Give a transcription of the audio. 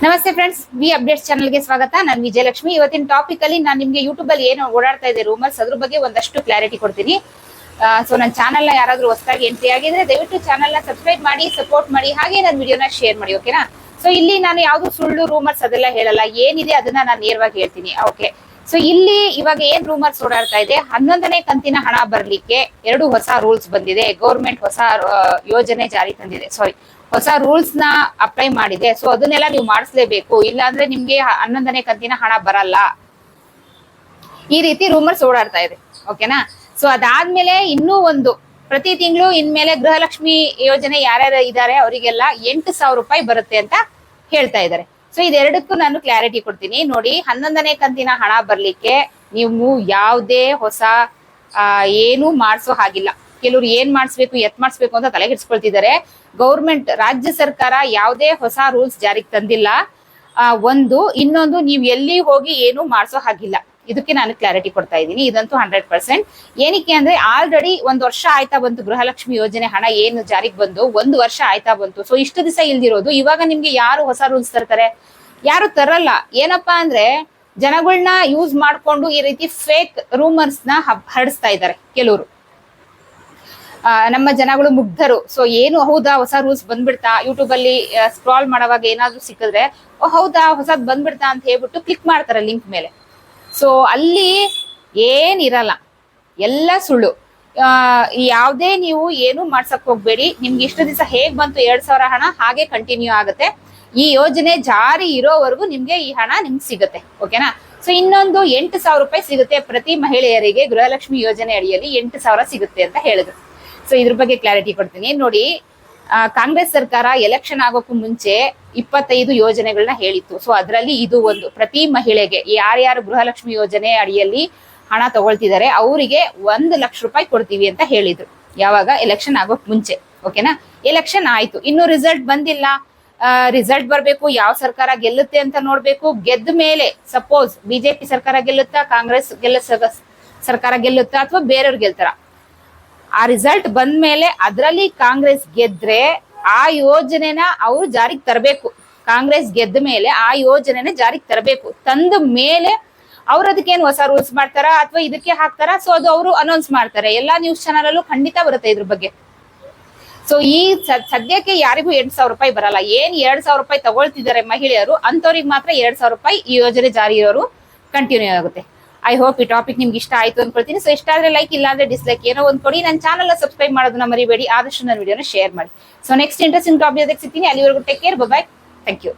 ನಮಸ್ತೆ friends, V updates ಚಾನಲ್ಗೆ ಸ್ವಾಗತ. ನಾನು ವಿಜಯಲಕ್ಷ್ಮಿ. ಇವತ್ತಿನ ಟಾಪಿಕ್ ಅಲ್ಲಿ ನಾನು ನಿಮ್ಗೆ ಯೂಟ್ಯೂಬ್ ಅಲ್ಲಿ ಏನು ಓಡಾಡ್ತಾ ಇದೆ ರೂಮರ್ಸ್, ಅದ್ರ ಬಗ್ಗೆ ಒಂದಷ್ಟು ಕ್ಲಾರಿಟಿ ಕೊಡ್ತೀನಿ. ಸೊ ನನ್ನ ಚಾನಲ್ ನ ಯಾರಾದ್ರೂ ಹೊಸದಾಗಿ ಎಂಟ್ರಿ ಆಗಿದ್ರೆ ದಯವಿಟ್ಟು ಚಾನಲ್ ನ ಸಬ್ಸ್ಕ್ರೈಬ್ ಮಾಡಿ, ಸಪೋರ್ಟ್ ಮಾಡಿ, ಹಾಗೆ ನನ್ನ ವಿಡಿಯೋನ ಶೇರ್ ಮಾಡಿ. ಓಕೆನಾ? ಸೊ ಇಲ್ಲಿ ನಾನು ಯಾವ್ದು ಸುಳ್ಳು ರೂಮರ್ಸ್ ಅದೆಲ್ಲ ಹೇಳಲ್ಲ, ಏನಿದೆ ಅದನ್ನ ನಾನು ನೇರವಾಗಿ ಹೇಳ್ತೀನಿ. ಓಕೆ, ಸೊ ಇಲ್ಲಿ ಇವಾಗ ಏನ್ ರೂಮರ್ಸ್ ಓಡಾಡ್ತಾ ಇದೆ, 11ನೇ ಕಂತಿನ ಹಣ ಬರ್ಲಿಕ್ಕೆ 2 ಹೊಸ ರೂಲ್ಸ್ ಬಂದಿದೆ. ಗೌರ್ಮೆಂಟ್ ಹೊಸ ಯೋಜನೆ ಜಾರಿ ತಂದಿದೆ, ಹೊಸ ರೂಲ್ಸ್ ನ ಅಪ್ಲೈ ಮಾಡಿದೆ. ಸೊ ಅದನ್ನೆಲ್ಲ ನೀವು ಮಾಡಿಸ್ಲೇಬೇಕು, ಇಲ್ಲ ಅಂದ್ರೆ ನಿಮ್ಗೆ 11ನೇ ಕಂತಿನ ಹಣ ಬರಲ್ಲ. ಈ ರೀತಿ ರೂಮರ್ಸ್ ಓಡಾಡ್ತಾ ಇದೆ. ಓಕೆನಾ? ಸೊ ಅದಾದ್ಮೇಲೆ ಇನ್ನೂ ಒಂದು, ಪ್ರತಿ ತಿಂಗಳು ಇನ್ಮೇಲೆ ಗೃಹಲಕ್ಷ್ಮಿ ಯೋಜನೆ ಯಾರ್ಯಾರು ಇದ್ದಾರೆ ಅವರಿಗೆಲ್ಲ 8,000 ರೂಪಾಯಿ ಬರುತ್ತೆ ಅಂತ ಹೇಳ್ತಾ ಇದ್ದಾರೆ. ಸೊ ಇದೆರಡಕ್ಕೂ ನಾನು ಕ್ಲಾರಿಟಿ ಕೊಡ್ತೀನಿ. ನೋಡಿ, 11ನೇ ಕಂತಿನ ಹಣ ಬರ್ಲಿಕ್ಕೆ ನೀವು ಯಾವುದೇ ಹೊಸ ಏನು ಮಾಡಿಸೋ ಹಾಗಿಲ್ಲ. ಕೆಲವ್ರು ಏನ್ ಮಾಡಿಸ್ಬೇಕು, ಮಾಡಿಸ್ಬೇಕು ಅಂತ ತಲೆ ಕೆಡಿಸ್ಕೊಳ್ತಿದ್ದಾರೆ. ಗೌರ್ಮೆಂಟ್, ರಾಜ್ಯ ಸರ್ಕಾರ ಯಾವುದೇ ಹೊಸ ರೂಲ್ಸ್ ಜಾರಿಗೆ ತಂದಿಲ್ಲ. ಇನ್ನೊಂದು, ನೀವು ಎಲ್ಲಿ ಹೋಗಿ ಏನು ಮಾಡಿಸೋ ಹಾಗಿಲ್ಲ. ಇದಕ್ಕೆ ನಾನು ಕ್ಲಾರಿಟಿ ಕೊಡ್ತಾ ಇದ್ದೀನಿ. ಇದಂತೂ 100%. ಏನಕ್ಕೆ ಅಂದ್ರೆ ಆಲ್ರೆಡಿ 1 ವರ್ಷ ಆಯ್ತಾ ಬಂತು ಗೃಹಲಕ್ಷ್ಮಿ ಯೋಜನೆ ಹಣ ಏನು ಜಾರಿಗೆ ಬಂದು, 1 ವರ್ಷ ಆಯ್ತಾ ಬಂತು. ಸೊ ಇಷ್ಟು ದಿವಸ ಇಲ್ದಿರೋದು ಇವಾಗ ನಿಮ್ಗೆ ಯಾರು ಹೊಸ ರೂಲ್ಸ್ ತರ್ತಾರೆ? ಯಾರು ತರಲ್ಲ. ಏನಪ್ಪಾ ಅಂದ್ರೆ ಜನಗಳನ್ನ ಯೂಸ್ ಮಾಡ್ಕೊಂಡು ಈ ರೀತಿ ಫೇಕ್ ರೂಮರ್ಸ್ ನ ಹರಡಿಸ್ತಾ ಇದ್ದಾರೆ ಕೆಲವರು. ನಮ್ಮ ಜನಗಳು ಮುಗ್ಧರು. ಸೊ ಏನು ಹೌದಾ ಹೊಸ ರೂಲ್ಸ್ ಬಂದ್ಬಿಡ್ತಾ, ಯೂಟ್ಯೂಬ್ ಅಲ್ಲಿ ಸ್ಕ್ರಾಲ್ ಮಾಡುವಾಗ ಏನಾದ್ರೂ ಸಿಕ್ಕಿದ್ರೆ ಹೌದಾ ಹೊಸದ್ ಬಂದ್ಬಿಡ್ತಾ ಅಂತ ಹೇಳ್ಬಿಟ್ಟು ಕ್ಲಿಕ್ ಮಾಡ್ತಾರೆ ಲಿಂಕ್ ಮೇಲೆ. ಸೊ ಅಲ್ಲಿ ಏನಿರಲ್ಲ, ಎಲ್ಲ ಸುಳ್ಳು. ಯಾವುದೇ ನೀವು ಏನು ಮಾಡ್ಸಕ್ ಹೋಗ್ಬೇಡಿ. ನಿಮ್ಗೆ ಇಷ್ಟು ದಿವಸ ಹೇಗ್ ಬಂತು 2,000 ಹಣ, ಹಾಗೆ ಕಂಟಿನ್ಯೂ ಆಗುತ್ತೆ. ಈ ಯೋಜನೆ ಜಾರಿ ಇರೋವರೆಗೂ ನಿಮ್ಗೆ ಈ ಹಣ ನಿಮ್ಗೆ ಸಿಗುತ್ತೆ. ಓಕೆನಾ? ಸೊ ಇನ್ನೊಂದು 8,000 ರೂಪಾಯಿ ಸಿಗುತ್ತೆ ಪ್ರತಿ ಮಹಿಳೆಯರಿಗೆ. ಗೃಹಲಕ್ಷ್ಮಿ ಯೋಜನೆ ಅಡಿಯಲ್ಲಿ 8,000 ಸಿಗುತ್ತೆ ಅಂತ ಹೇಳಿದ್ರು. ಸೊ ಇದ್ರ ಬಗ್ಗೆ ಕ್ಲಾರಿಟಿ ಕೊಡ್ತೀನಿ. ನೋಡಿ, ಕಾಂಗ್ರೆಸ್ ಸರ್ಕಾರ ಎಲೆಕ್ಷನ್ ಆಗೋಕ್ಕೂ ಮುಂಚೆ 25 ಯೋಜನೆಗಳನ್ನ ಹೇಳಿತ್ತು. ಸೊ ಅದರಲ್ಲಿ ಇದು ಒಂದು. ಪ್ರತಿ ಮಹಿಳೆಗೆ ಯಾರ್ಯಾರು ಗೃಹಲಕ್ಷ್ಮಿ ಯೋಜನೆ ಅಡಿಯಲ್ಲಿ ಹಣ ತಗೊಳ್ತಿದ್ದಾರೆ ಅವರಿಗೆ 1 ಲಕ್ಷ ರೂಪಾಯಿ ಕೊಡ್ತೀವಿ ಅಂತ ಹೇಳಿದ್ರು. ಯಾವಾಗ? ಎಲೆಕ್ಷನ್ ಆಗೋಕ್ ಮುಂಚೆ. ಓಕೆನಾ? ಎಲೆಕ್ಷನ್ ಆಯ್ತು, ಇನ್ನು ರಿಸಲ್ಟ್ ಬಂದಿಲ್ಲ. ರಿಸಲ್ಟ್ ಬರ್ಬೇಕು, ಯಾವ ಸರ್ಕಾರ ಗೆಲ್ಲುತ್ತೆ ಅಂತ ನೋಡ್ಬೇಕು. ಗೆದ್ದ ಮೇಲೆ ಸಪೋಸ್ ಬಿಜೆಪಿ ಸರ್ಕಾರ ಗೆಲ್ಲುತ್ತಾ, ಕಾಂಗ್ರೆಸ್ ಸರ್ಕಾರ ಗೆಲ್ಲುತ್ತಾ, ಅಥವಾ ಬೇರೆಯವ್ರು ಗೆಲ್ತಾರ? ಆ ರಿಸಲ್ಟ್ ಬಂದ ಮೇಲೆ ಅದರಲ್ಲಿ ಕಾಂಗ್ರೆಸ್ ಗೆದ್ರೆ ಆ ಯೋಜನೆನ ಅವ್ರು ಜಾರಿಗೆ ತರಬೇಕು. ಕಾಂಗ್ರೆಸ್ ಗೆದ್ದ ಮೇಲೆ ಆ ಯೋಜನೆನ ಜಾರಿಗೆ ತರಬೇಕು. ತಂದ ಮೇಲೆ ಅವ್ರು ಅದಕ್ಕೇನು ಹೊಸ ರೂಲ್ಸ್ ಮಾಡ್ತಾರ ಅಥವಾ ಇದಕ್ಕೆ ಹಾಕ್ತಾರ? ಸೊ ಅದು ಅವರು ಅನೌನ್ಸ್ ಮಾಡ್ತಾರೆ. ಎಲ್ಲಾ ನ್ಯೂಸ್ ಚಾನಲ್ ಅಲ್ಲೂ ಖಂಡಿತ ಬರುತ್ತೆ ಇದ್ರ ಬಗ್ಗೆ. ಸೊ ಈ ಸದ್ಯಕ್ಕೆ ಯಾರಿಗೂ 8,000 ರೂಪಾಯಿ ಬರಲ್ಲ. ಏನ್ 2,000 ರೂಪಾಯಿ ತಗೊಳ್ತಿದ್ದಾರೆ ಮಹಿಳೆಯರು, ಅಂತವ್ರಿಗೆ ಮಾತ್ರ 2,000 ರೂಪಾಯಿ ಈ ಯೋಜನೆ ಜಾರಿ ಇರೋರು ಕಂಟಿನ್ಯೂ ಆಗುತ್ತೆ. ಐ ಹೋಪ್ ಈ ಟಾಪಿಕ್ ನಿಮ್ಗೆ ಇಷ್ಟ ಆಯ್ತು ಅನ್ಕೊಳ್ತೀನಿ. ಸೊ ಇಷ್ಟ ಆದ್ರೆ ಲೈಕ್, ಇಲ್ಲ ಅಂದ್ರೆ ಡಿಸ್ಲೈಕ್, ಏನೋ ಒಂದ್ ಕೊಡಿ. ನನ್ನ ಚಾನಲ್ ಸಬ್ಸ್ಕ್ರೈಬ್ ಮಾಡೋದನ್ನ ಮರಿಬೇಡಿ. ಆದಷ್ಟು ನನ್ನ ವಿಡಿಯೋನ ಶೇರ್ ಮಾಡಿ. ಸೊ ನೆಕ್ಸ್ಟ್ ಇಂಟ್ರೆಸ್ಟಿಂಗ್ ಟಾಪಿಕ್ ಸಿಗ್ತೀನಿ. ಅಲ್ಲಿವರೆಗೂ take care, bye. Thank you.